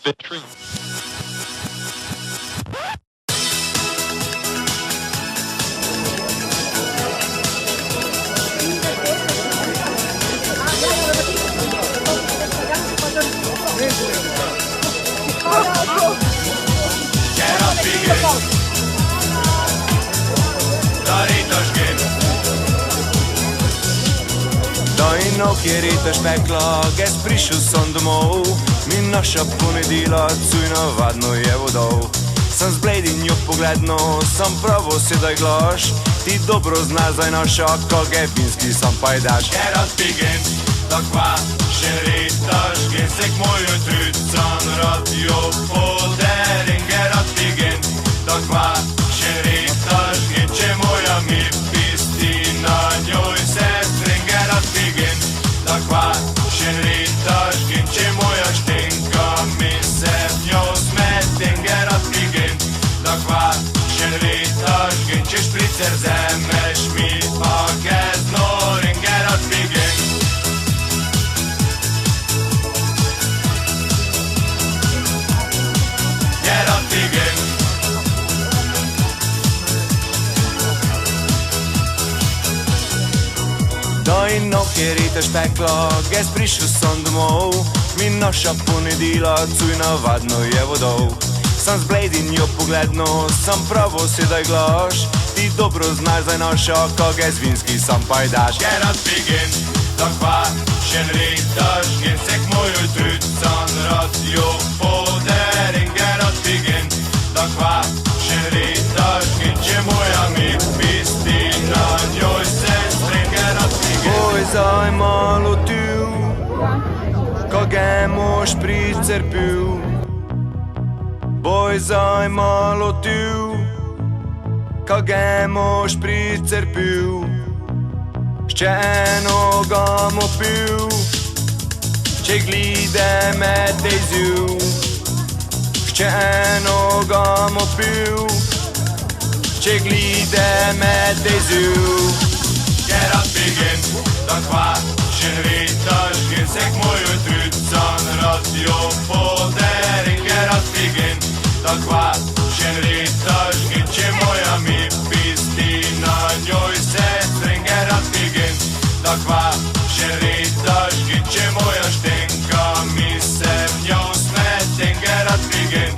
Victory. Dajno, kjer je ta špekla, gez prišel sem domov. Mi naša ponedila, cuj navadno je vodov. Sem zbled in jo pogledno, sem pravo sedaj glaš. Ti dobro znaš, zdaj naša, koge vinski sam pajdaš. Gerad pigen, takva še ritaš, gen se k mojo trucan radio poderin. Gerad pigen, takva še ritaš, gen če moja mi pisti na njoj sestrin. Gerad pigen, takva še ritaš, gen če moja štenka mi se v njo smetin. Gerad pigen, takva še ritaš, gen če špricer zemeš mi pa gez norin. Gerad pigen, Gerad pigen, Dajno, kjer je ta špekla, gez prišel sem domov. Mi naša ponedila, cuj navadno je vodov. Sem zbled in jo pogledno, sem pravo sedaj glaš. Ti dobro znaš, zdaj naša, koge z vinski sam pajdaš. Gerad pigen, takva še ritaš, gen se k mojo trucan radio poderin. Gerad pigen, takva še ritaš, gen če moja mi pisti na njoj sestrin. Gerad pigen, Boj zdaj malo tu, koge mož pricerpil. Boj zdaj malo tu, koge mož pricerpil. Še eno ga mu pil, če glide med dejzil. Še eno ga mu pil, če glide med dejzil. Gerad pigen, takva še ritaš, gen se k mojo trucan radio poderin. Gerad pigen, takva še ritaš, gen če moja mi pisti na njoj sestrin. Gerad pigen, takva še ritaš, gen če moja štenka mi se v njo smetin. Gerad pigen,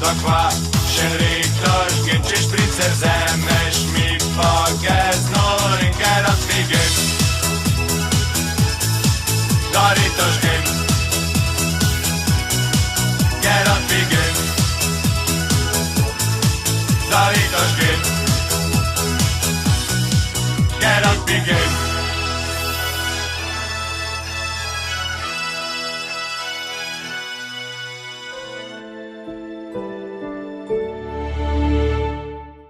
takva še ritaš, gen če špricer zemeš mi pa gez norin. Gerad pigen, da ritaš gen, Gerad pigen, da ritaš gen, Gerad pigen.